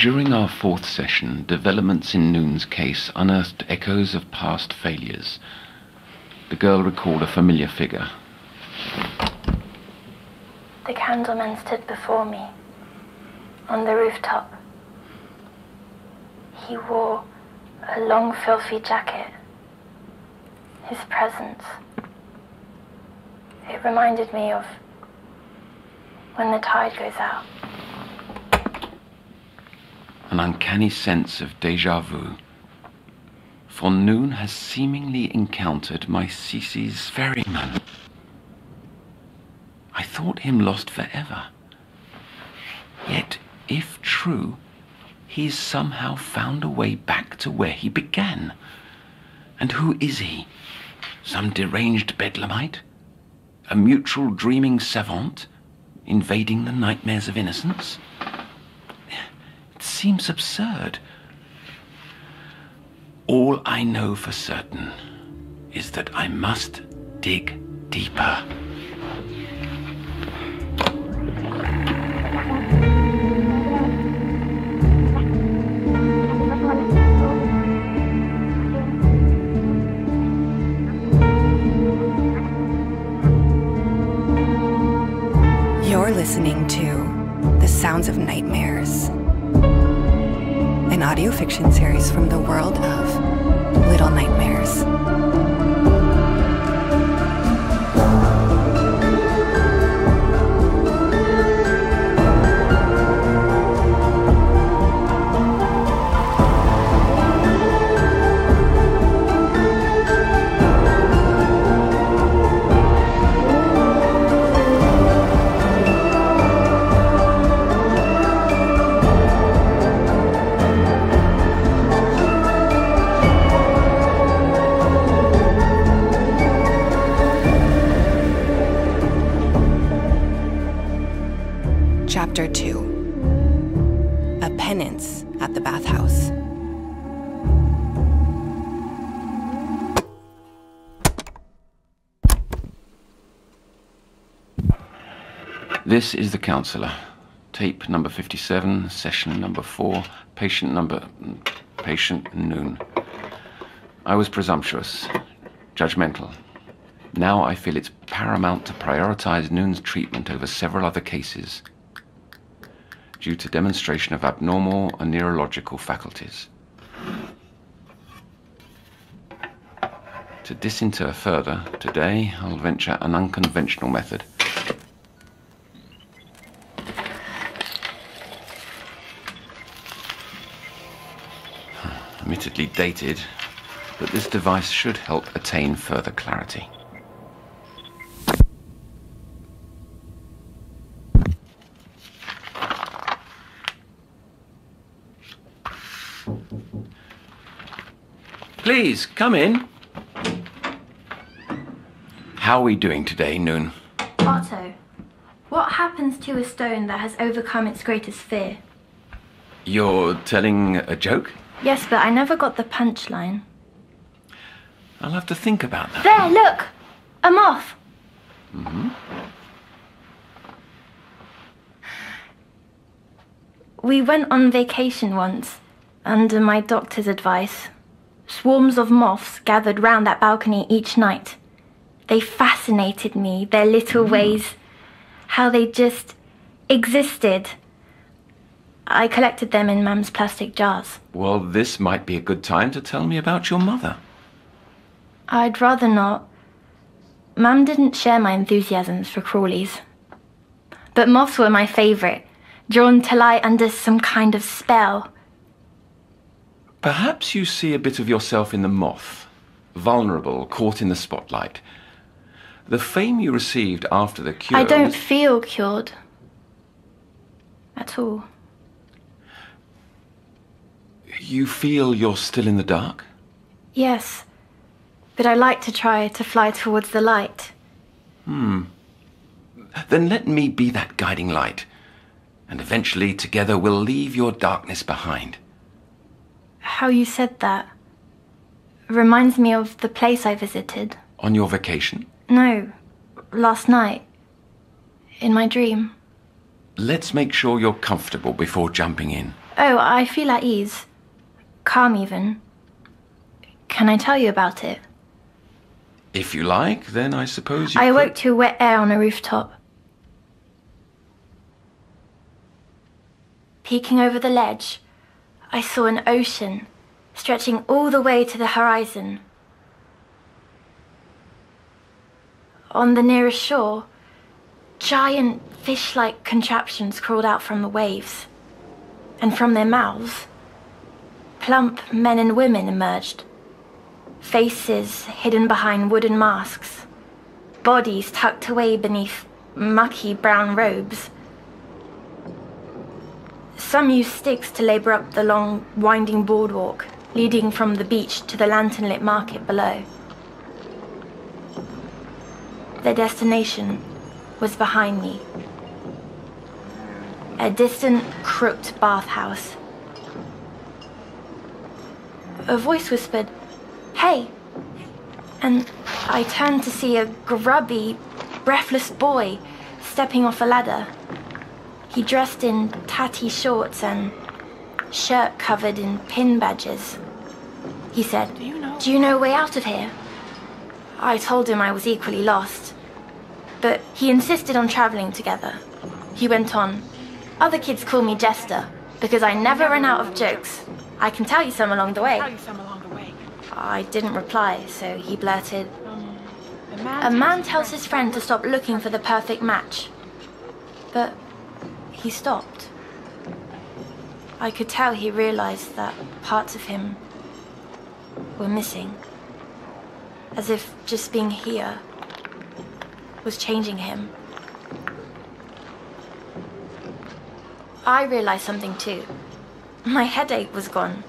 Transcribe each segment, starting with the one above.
During our fourth session, developments in Noone's case unearthed echoes of past failures. The girl recalled a familiar figure. The Candleman stood before me, on the rooftop. He wore a long, filthy jacket. His presence, it reminded me of when the tide goes out. An uncanny sense of déjà vu. For Noone has seemingly encountered my Cece's ferryman. I thought him lost forever. Yet, if true, he's somehow found a way back to where he began. And who is he? Some deranged bedlamite? A mutual dreaming savant? Invading the nightmares of innocence? It seems absurd. All I know for certain is that I must dig deeper. You're listening to The Sounds of Nightmares, an audio fiction series from the world of Little Nightmares. Chapter 2. A Penance at the Bathhouse. This is the counsellor. Tape number 57, session number 4, patient Noone. I was presumptuous, judgmental. Now I feel it's paramount to prioritize Noone's treatment over several other cases, due to demonstration of abnormal and neurological faculties. To disinter further, today I'll venture an unconventional method. Admittedly dated, but this device should help attain further clarity. Please, come in. How are we doing today, Noone? Otto, what happens to a stone that has overcome its greatest fear? You're telling a joke? Yes, but I never got the punchline. I'll have to think about that. There, look! A moth! Mm-hmm. We went on vacation once, under my doctor's advice. Swarms of moths gathered round that balcony each night. They fascinated me, their little ways, how they just existed. I collected them in Mum's plastic jars. Well, this might be a good time to tell me about your mother. I'd rather not. Mum didn't share my enthusiasms for crawlies. But moths were my favourite, drawn to lie under some kind of spell. Perhaps you see a bit of yourself in the moth, vulnerable, caught in the spotlight. The fame you received after the cure... I don't feel cured. At all. You feel you're still in the dark? Yes, but I like to try to fly towards the light. Then let me be that guiding light, and eventually together we'll leave your darkness behind. How you said that reminds me of the place I visited. On your vacation? No, last night, in my dream. Let's make sure you're comfortable before jumping in. Oh, I feel at ease. Calm, even. Can I tell you about it? If you like, then I suppose you I could... awoke to wet air on a rooftop. Peeking over the ledge, I saw an ocean stretching all the way to the horizon. On the nearest shore, giant fish-like contraptions crawled out from the waves, and from their mouths, plump men and women emerged, faces hidden behind wooden masks, bodies tucked away beneath mucky brown robes. Some used sticks to labour up the long, winding boardwalk leading from the beach to the lantern-lit market below. Their destination was behind me. A distant, crooked bathhouse. A voice whispered, "Hey!" And I turned to see a grubby, breathless boy stepping off a ladder. He dressed in tatty shorts and shirt covered in pin badges. He said, Do you know a way out of here? I told him I was equally lost, but he insisted on travelling together. He went on, "Other kids call me Jester because I never run out of jokes. I can tell you some along the way." I didn't reply, so he blurted, "A man tells his friend to stop looking for the perfect match." But he stopped. I could tell he realized that parts of him were missing. As if just being here was changing him. I realized something too. My headache was gone.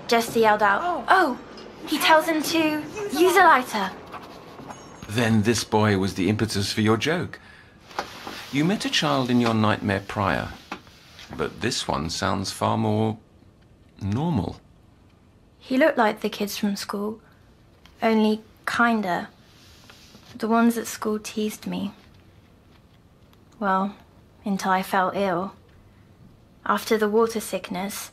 Jester yelled out, "Oh, he tells him to use a lighter." Then this boy was the impetus for your joke. You met a child in your nightmare prior, but this one sounds far more normal. He looked like the kids from school, only kinder. The ones at school teased me. Well, until I fell ill. After the water sickness,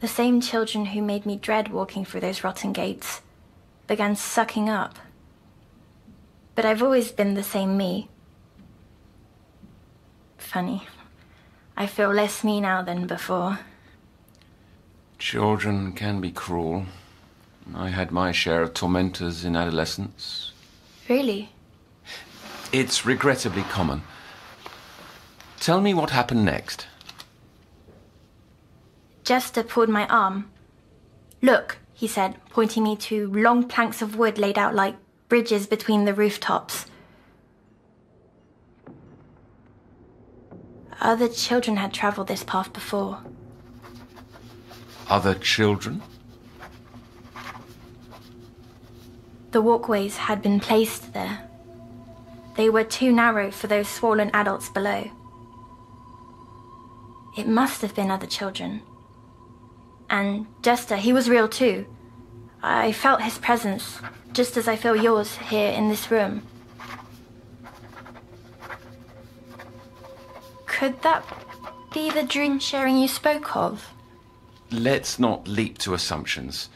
the same children who made me dread walking through those rotten gates began sucking up. But I've always been the same me. Funny. I feel less me now than before. Children can be cruel. I had my share of tormentors in adolescence. Really? It's regrettably common. Tell me what happened next. Jester pulled my arm. "Look," he said, pointing me to long planks of wood laid out like bridges between the rooftops. Other children had travelled this path before. Other children? The walkways had been placed there. They were too narrow for those swollen adults below. It must have been other children. And Jester, he was real too. I felt his presence, just as I feel yours here in this room. Could that be the dream sharing you spoke of? Let's not leap to assumptions.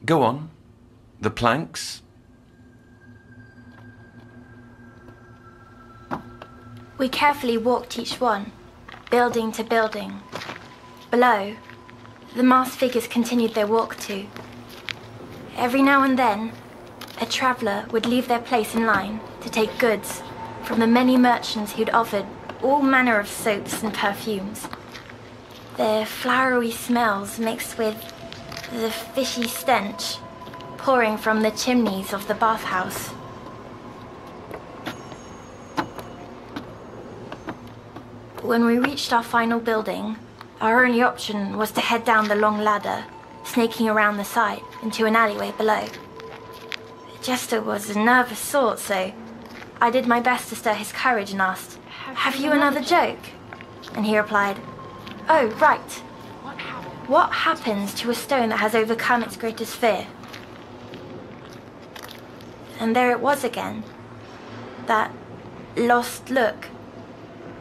Go on. The planks? We carefully walked each one, building to building. Below, the masked figures continued their walk too. Every now and then, a traveller would leave their place in line to take goods from the many merchants who'd offered all manner of soaps and perfumes. Their flowery smells mixed with the fishy stench pouring from the chimneys of the bathhouse. When we reached our final building, our only option was to head down the long ladder, snaking around the side into an alleyway below. Jester was a nervous sort, so I did my best to stir his courage and asked, "Have you another joke?" And he replied, "Oh, right. What happens to a stone that has overcome its greatest fear?" And there it was again, that lost look,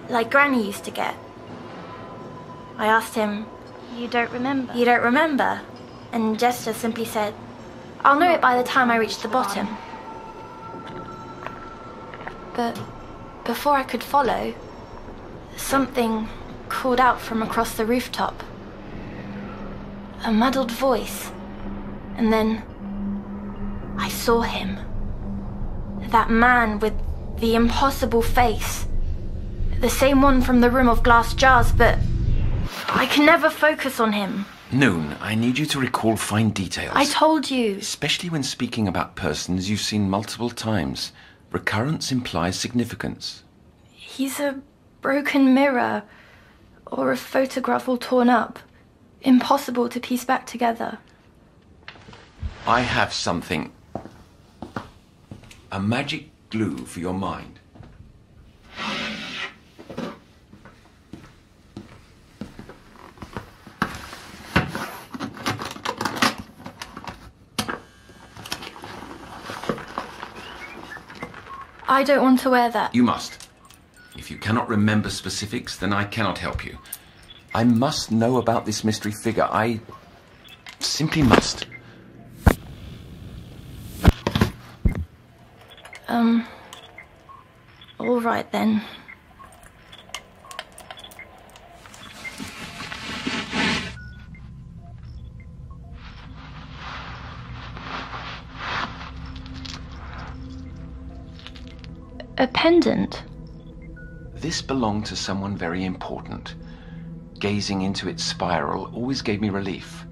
like Granny used to get I asked him, You don't remember? "You don't remember?" And Jester simply said, "I'll know it by the time I reach the bottom." But before I could follow, something called out from across the rooftop. A muddled voice. And then I saw him. That man with the impossible face. The same one from the room of glass jars, but I can never focus on him. Noon, I need you to recall fine details. I told you. Especially when speaking about persons you've seen multiple times. Recurrence implies significance. He's a broken mirror, or a photograph all torn up. Impossible to piece back together. I have something. A magic glue for your mind. I don't want to wear that. You must. If you cannot remember specifics, then I cannot help you. I must know about this mystery figure. I simply must. All right then. A pendant. This belonged to someone very important. Gazing into its spiral always gave me relief.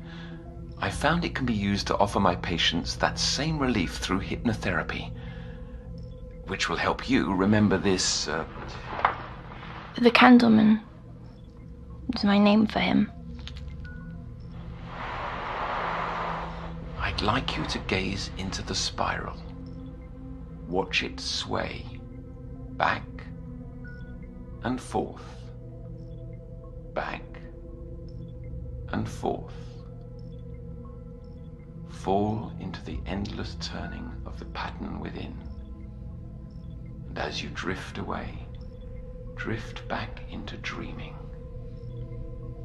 I found it can be used to offer my patients that same relief through hypnotherapy, which will help you remember this, The Candleman is my name for him. I'd like you to gaze into the spiral. Watch it sway, back and forth, back and forth. Fall into the endless turning of the pattern within. And as you drift away, drift back into dreaming.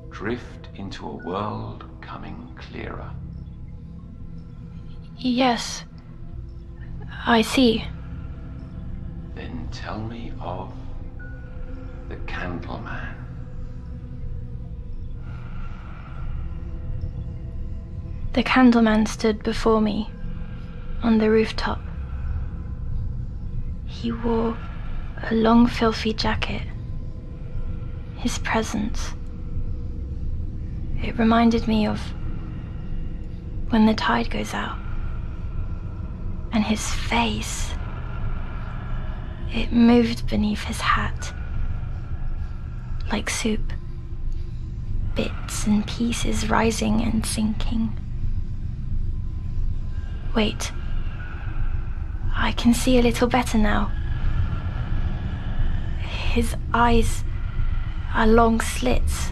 Drift into a world coming clearer. Yes, I see. Then tell me of the Candleman. The Candleman stood before me on the rooftop. He wore a long, filthy jacket. His presence, it reminded me of when the tide goes out. And his face, it moved beneath his hat, like soup, bits and pieces rising and sinking. Wait, I can see a little better now. His eyes are long slits,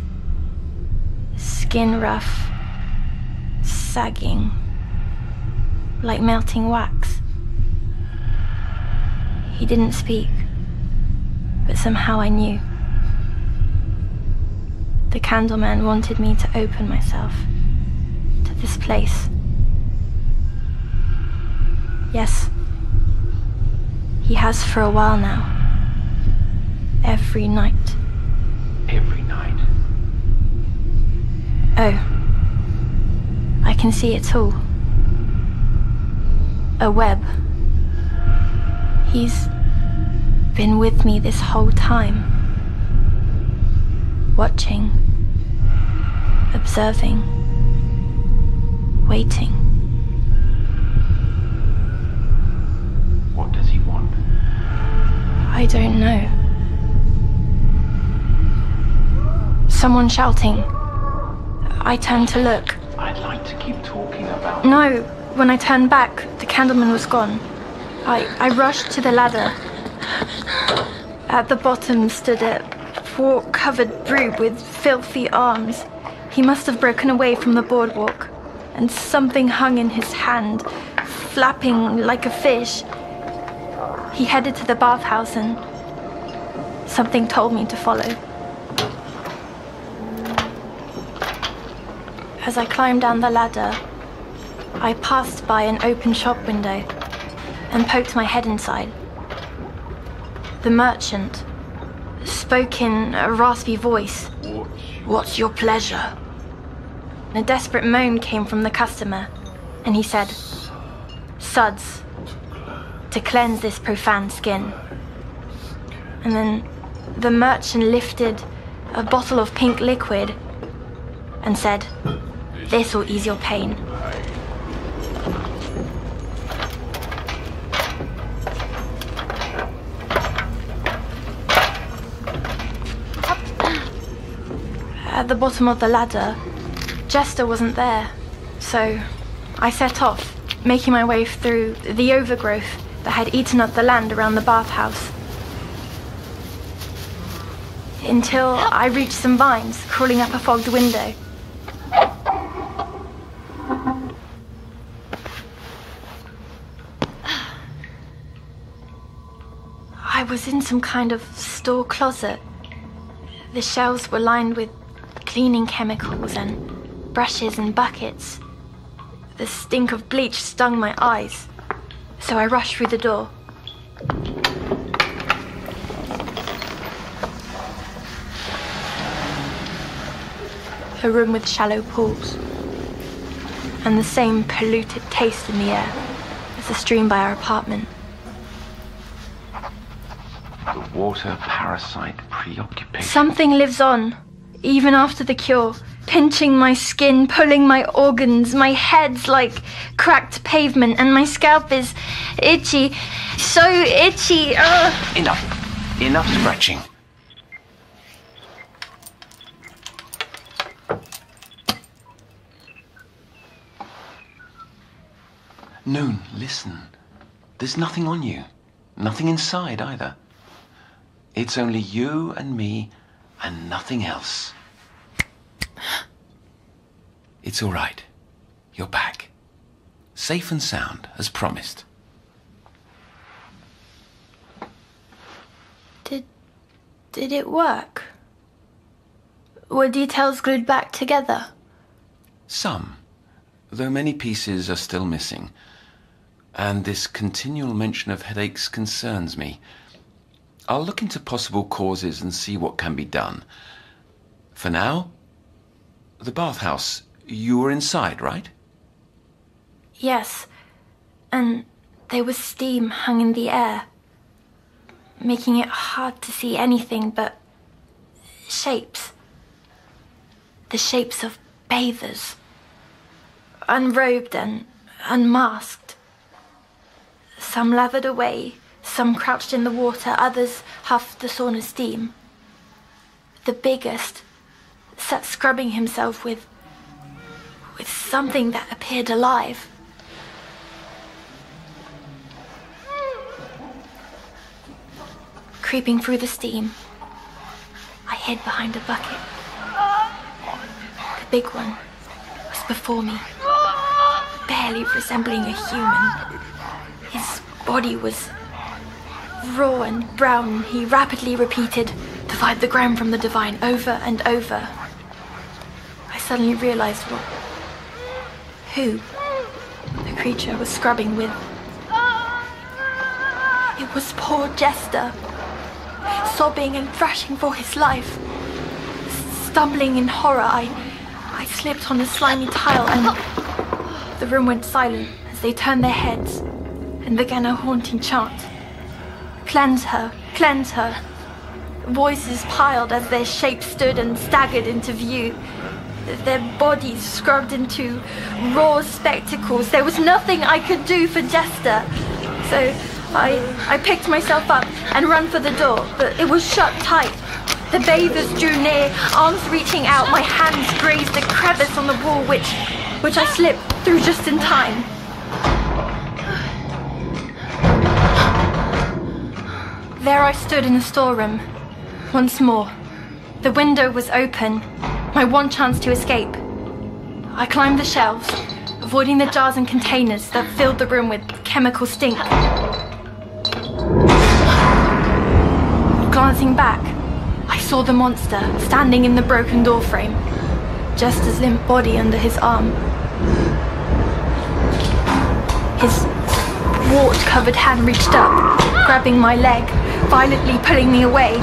skin rough, sagging, like melting wax. He didn't speak, but somehow I knew. The Candleman wanted me to open myself to this place. Yes, he has for a while now. Every night. Every night. Oh, I can see it all. A web. He's been with me this whole time. Watching. Observing. Waiting. What does he want? I don't know. Someone shouting. I turned to look. I'd like to keep talking about... No, when I turned back, the Candleman was gone. I rushed to the ladder. At the bottom stood a fork-covered brute with filthy arms. He must have broken away from the boardwalk, and something hung in his hand, flapping like a fish. He headed to the bathhouse and something told me to follow. As I climbed down the ladder, I passed by an open shop window and poked my head inside. The merchant spoke in a raspy voice. "What's your pleasure?" A desperate moan came from the customer, and he said, "Suds, to cleanse this profane skin." And then the merchant lifted a bottle of pink liquid and said, "This will ease your pain." At the bottom of the ladder, Jester wasn't there, so I set off, making my way through the overgrowth that had eaten up the land around the bathhouse, until I reached some vines crawling up a fogged window. I was in some kind of store closet. The shelves were lined with cleaning chemicals and brushes and buckets. The stink of bleach stung my eyes, so I rushed through the door. A room with shallow pools, and the same polluted taste in the air as the stream by our apartment. The water parasite preoccupation. Something lives on, even after the cure, pinching my skin, pulling my organs. My head's like cracked pavement, and my scalp is itchy, so itchy. Ugh. Enough scratching. Noon, listen. There's nothing on you. Nothing inside either. It's only you and me and nothing else. It's all right. You're back. Safe and sound, as promised. Did it work? Were details glued back together? Some, though many pieces are still missing. And this continual mention of headaches concerns me. I'll look into possible causes and see what can be done. For now, the bathhouse, you were inside, right? Yes, and there was steam hung in the air, making it hard to see anything but shapes. The shapes of bathers, unrobed and unmasked. Some lathered away, some crouched in the water, others huffed the sauna steam. The biggest sat scrubbing himself with something that appeared alive. Creeping through the steam, I hid behind a bucket. The big one was before me, barely resembling a human. His body was raw and brown. He rapidly repeated, "Divide the ground from the divine," over and over. I suddenly realized who the creature was scrubbing with. It was poor Jester, sobbing and thrashing for his life. Stumbling in horror, I slipped on the slimy tile, and the room went silent as they turned their heads and began a haunting chant. "Cleanse her, cleanse her." Voices piled as their shapes stood and staggered into view, their bodies scrubbed into raw spectacles. There was nothing I could do for Jester, so I picked myself up and ran for the door, but it was shut tight. The bathers drew near, arms reaching out. My hands grazed a crevice on the wall, which I slipped through just in time. There I stood in the storeroom, once more. The window was open, my one chance to escape. I climbed the shelves, avoiding the jars and containers that filled the room with chemical stink. Glancing back, I saw the monster standing in the broken doorframe. Jester's limp body under his arm. His wart-covered hand reached up, grabbing my leg, violently pulling me away,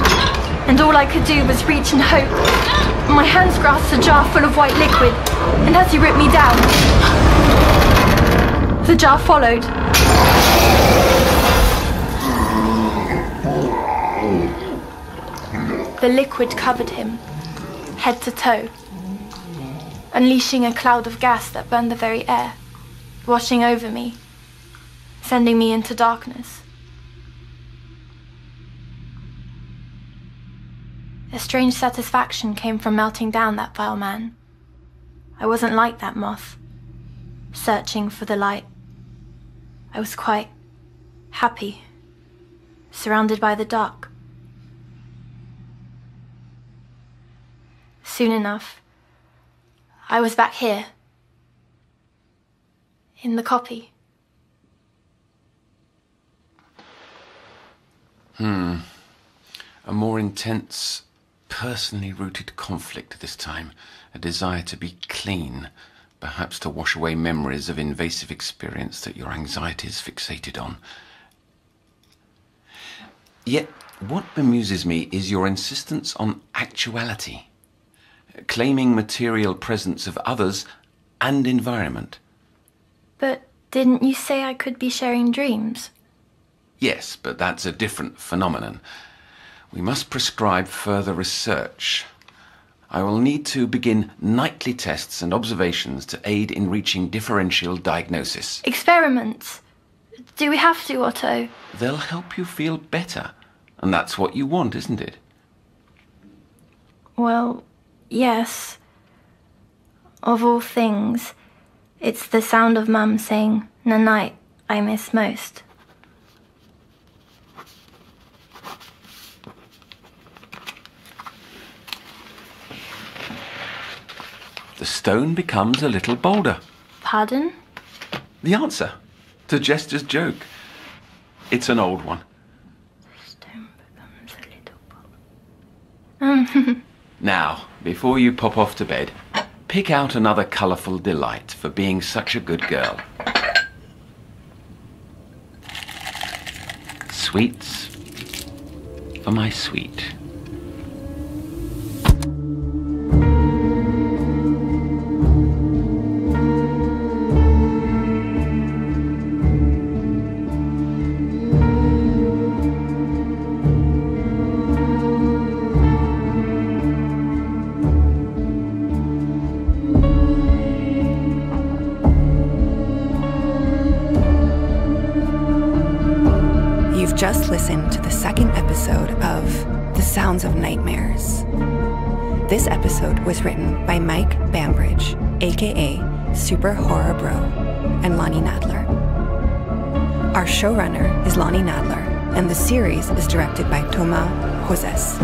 and all I could do was reach and hope. My hands grasped a jar full of white liquid, and as he ripped me down, the jar followed. The liquid covered him, head to toe, unleashing a cloud of gas that burned the very air, washing over me, sending me into darkness. A strange satisfaction came from melting down that vile man. I wasn't like that moth, searching for the light. I was quite happy, surrounded by the dark. Soon enough, I was back here, in the copy. A more intense, personally rooted conflict this time. A desire to be clean, perhaps to wash away memories of invasive experience that your anxiety is fixated on. Yet, what bemuses me is your insistence on actuality, claiming material presence of others and environment. But didn't you say I could be sharing dreams? Yes, but that's a different phenomenon. We must prescribe further research. I will need to begin nightly tests and observations to aid in reaching differential diagnosis. Experiments? Do we have to, Otto? They'll help you feel better, and that's what you want, isn't it? Well, yes. Of all things, it's the sound of Mum saying, "Na night," I miss most. The stone becomes a little bolder. Pardon? The answer to Jester's joke. It's an old one. The stone becomes a little bolder. Now, before you pop off to bed, pick out another colourful delight for being such a good girl. Sweets for my sweet. Just listened to the second episode of The Sounds of Nightmares. This episode was written by Mike Bambridge, aka Super Horror Bro, and Lonnie Nadler. Our showrunner is Lonnie Nadler, and the series is directed by Thomas Joses.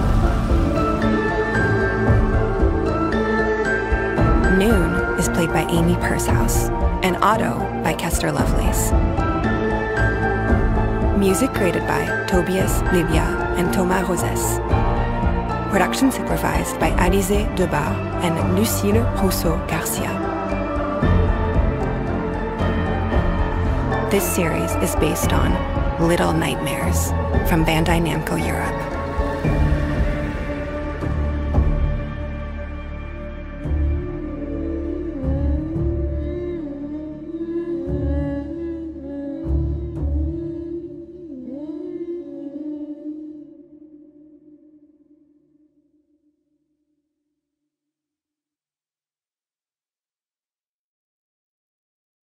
Noon is played by Amy Purshouse, and Otto by Kester Lovelace. Music created by Tobias Livia and Thomas Joses. Production supervised by Alizé Debar and Lucille Rousseau-Garcia. This series is based on Little Nightmares from Bandai Namco Europe.